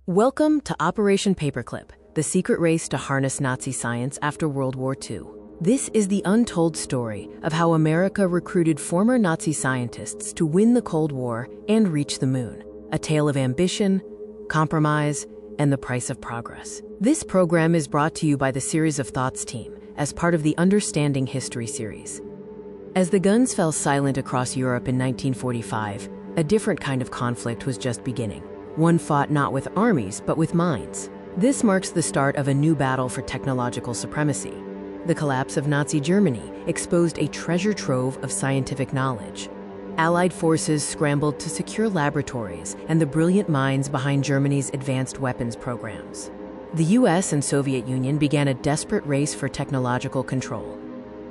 Welcome to Operation Paperclip, the secret race to harness Nazi science after World War II. This is the untold story of how America recruited former Nazi scientists to win the Cold War and reach the moon, a tale of ambition, compromise, and the price of progress. This program is brought to you by the Series of Thoughts team as part of the Understanding History series. As the guns fell silent across Europe in 1945, a different kind of conflict was just beginning. One fought not with armies, but with minds. This marks the start of a new battle for technological supremacy. The collapse of Nazi Germany exposed a treasure trove of scientific knowledge. Allied forces scrambled to secure laboratories and the brilliant minds behind Germany's advanced weapons programs. The US and Soviet Union began a desperate race for technological control.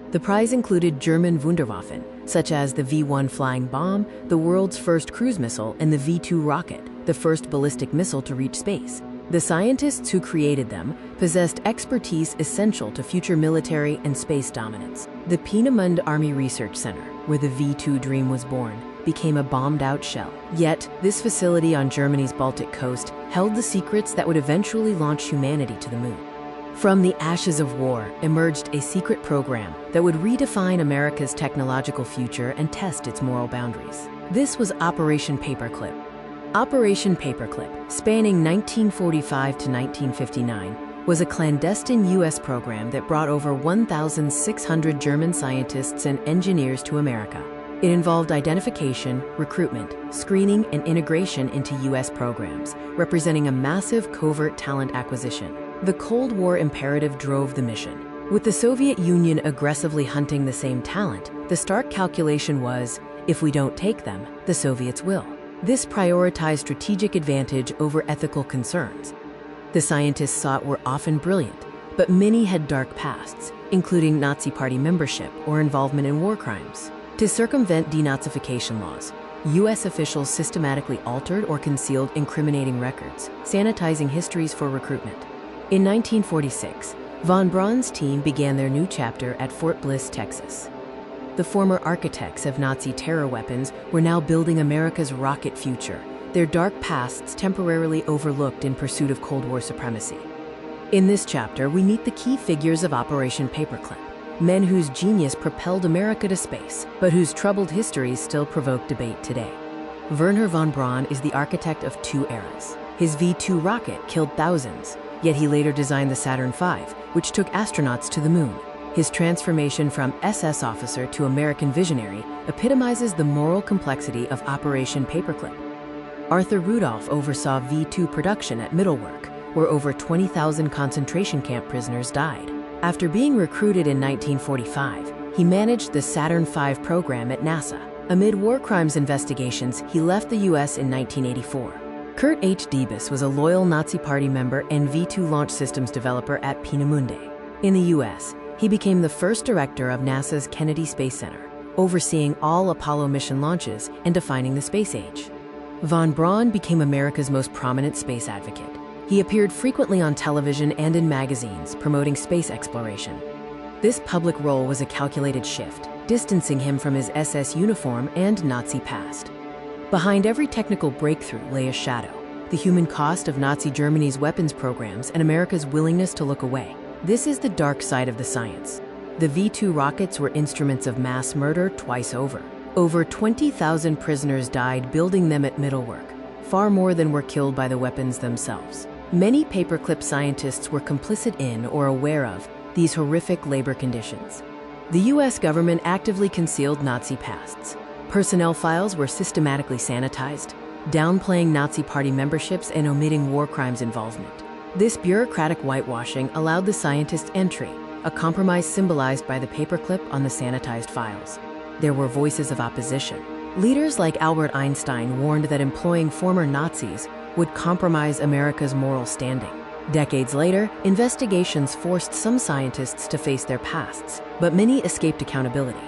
The prize included German Wunderwaffen, such as the V-1 flying bomb, the world's first cruise missile, and the V-2 rocket, the first ballistic missile to reach space. The scientists who created them possessed expertise essential to future military and space dominance. The Peenemünde Army Research Center, where the V-2 dream was born, became a bombed-out shell. Yet, this facility on Germany's Baltic coast held the secrets that would eventually launch humanity to the moon. From the ashes of war emerged a secret program that would redefine America's technological future and test its moral boundaries. This was Operation Paperclip. Operation Paperclip, spanning 1945 to 1959, was a clandestine U.S. program that brought over 1,600 German scientists and engineers to America. It involved identification, recruitment, screening, and integration into U.S. programs, representing a massive covert talent acquisition. The Cold War imperative drove the mission. With the Soviet Union aggressively hunting the same talent, the stark calculation was, if we don't take them, the Soviets will. This prioritized strategic advantage over ethical concerns. The scientists sought were often brilliant, but many had dark pasts, including Nazi Party membership or involvement in war crimes. To circumvent denazification laws, U.S. officials systematically altered or concealed incriminating records, sanitizing histories for recruitment. In 1946, von Braun's team began their new chapter at Fort Bliss, Texas. The former architects of Nazi terror weapons were now building America's rocket future, their dark pasts temporarily overlooked in pursuit of Cold War supremacy. In this chapter, we meet the key figures of Operation Paperclip, men whose genius propelled America to space, but whose troubled histories still provoke debate today. Wernher von Braun is the architect of two eras. His V-2 rocket killed thousands, yet he later designed the Saturn V, which took astronauts to the moon. His transformation from SS officer to American visionary epitomizes the moral complexity of Operation Paperclip. Arthur Rudolph oversaw V-2 production at Mittelwerk, where over 20,000 concentration camp prisoners died. After being recruited in 1945, he managed the Saturn V program at NASA. Amid war crimes investigations, he left the US in 1984. Kurt H. Debus was a loyal Nazi Party member and V-2 launch systems developer at Peenemünde. In the US, he became the first director of NASA's Kennedy Space Center, overseeing all Apollo mission launches and defining the space age. Von Braun became America's most prominent space advocate. He appeared frequently on television and in magazines promoting space exploration. This public role was a calculated shift, distancing him from his SS uniform and Nazi past. Behind every technical breakthrough lay a shadow, the human cost of Nazi Germany's weapons programs and America's willingness to look away. This is the dark side of the science. The V-2 rockets were instruments of mass murder twice over. Over 20,000 prisoners died building them at Mittelwerk, far more than were killed by the weapons themselves. Many paperclip scientists were complicit in or aware of these horrific labor conditions. The US government actively concealed Nazi pasts. Personnel files were systematically sanitized, downplaying Nazi Party memberships and omitting war crimes involvement. This bureaucratic whitewashing allowed the scientists entry, a compromise symbolized by the paperclip on the sanitized files. There were voices of opposition. Leaders like Albert Einstein warned that employing former Nazis would compromise America's moral standing. Decades later, investigations forced some scientists to face their pasts, but many escaped accountability.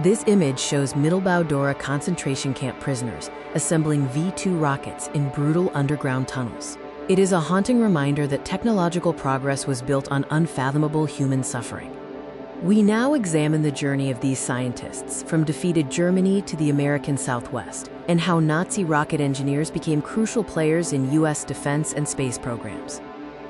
This image shows Mittelbau-Dora concentration camp prisoners assembling V-2 rockets in brutal underground tunnels. It is a haunting reminder that technological progress was built on unfathomable human suffering. We now examine the journey of these scientists from defeated Germany to the American Southwest and how Nazi rocket engineers became crucial players in U.S. defense and space programs.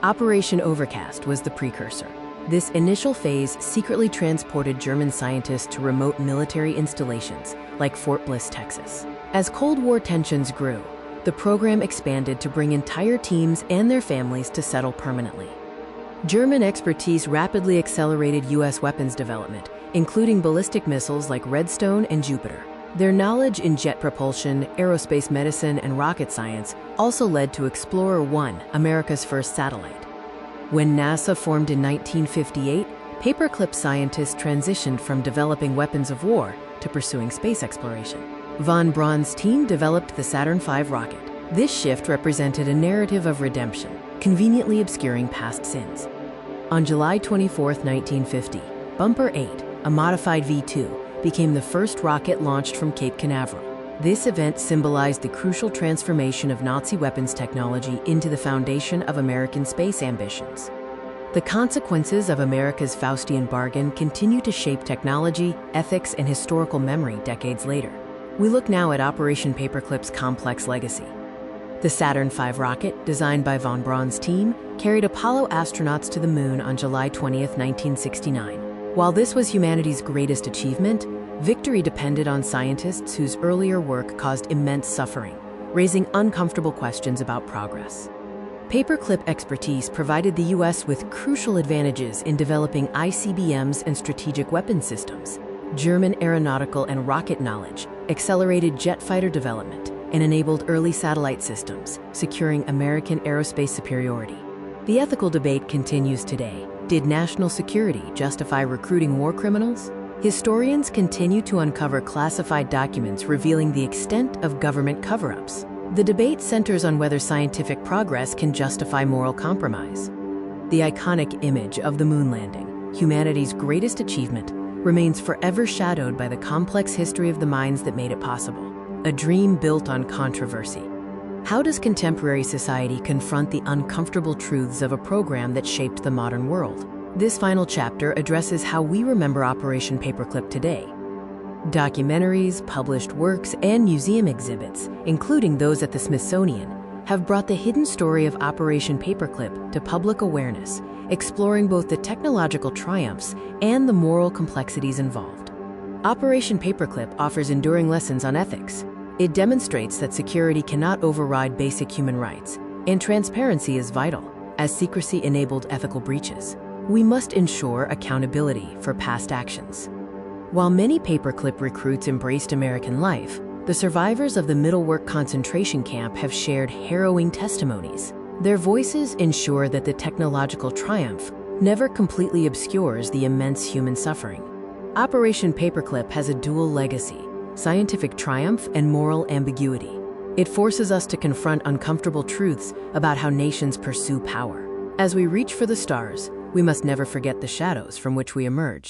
Operation Overcast was the precursor. This initial phase secretly transported German scientists to remote military installations, like Fort Bliss, Texas. As Cold War tensions grew, the program expanded to bring entire teams and their families to settle permanently. German expertise rapidly accelerated U.S. weapons development, including ballistic missiles like Redstone and Jupiter. Their knowledge in jet propulsion, aerospace medicine, and rocket science also led to Explorer 1, America's first satellite. When NASA formed in 1958, Paperclip scientists transitioned from developing weapons of war to pursuing space exploration. Von Braun's team developed the Saturn V rocket. This shift represented a narrative of redemption, conveniently obscuring past sins. On July 24, 1950, Bumper 8, a modified V-2, became the first rocket launched from Cape Canaveral. This event symbolized the crucial transformation of Nazi weapons technology into the foundation of American space ambitions. The consequences of America's Faustian bargain continue to shape technology, ethics, and historical memory decades later. We look now at Operation Paperclip's complex legacy. The Saturn V rocket, designed by von Braun's team, carried Apollo astronauts to the moon on July 20, 1969. While this was humanity's greatest achievement, victory depended on scientists whose earlier work caused immense suffering, raising uncomfortable questions about progress. Paperclip expertise provided the U.S. with crucial advantages in developing ICBMs and strategic weapon systems. German aeronautical and rocket knowledge accelerated jet fighter development and enabled early satellite systems, securing American aerospace superiority. The ethical debate continues today. Did national security justify recruiting war criminals? Historians continue to uncover classified documents revealing the extent of government cover-ups. The debate centers on whether scientific progress can justify moral compromise. The iconic image of the moon landing, humanity's greatest achievement, remains forever shadowed by the complex history of the minds that made it possible. A dream built on controversy. How does contemporary society confront the uncomfortable truths of a program that shaped the modern world? This final chapter addresses how we remember Operation Paperclip today. Documentaries, published works, and museum exhibits, including those at the Smithsonian, have brought the hidden story of Operation Paperclip to public awareness, exploring both the technological triumphs and the moral complexities involved. Operation Paperclip offers enduring lessons on ethics. It demonstrates that security cannot override basic human rights, and transparency is vital, as secrecy enabled ethical breaches. We must ensure accountability for past actions. While many Paperclip recruits embraced American life, the survivors of the Middlework concentration camp have shared harrowing testimonies. Their voices ensure that the technological triumph never completely obscures the immense human suffering. Operation Paperclip has a dual legacy: scientific triumph and moral ambiguity. It forces us to confront uncomfortable truths about how nations pursue power. As we reach for the stars, we must never forget the shadows from which we emerged.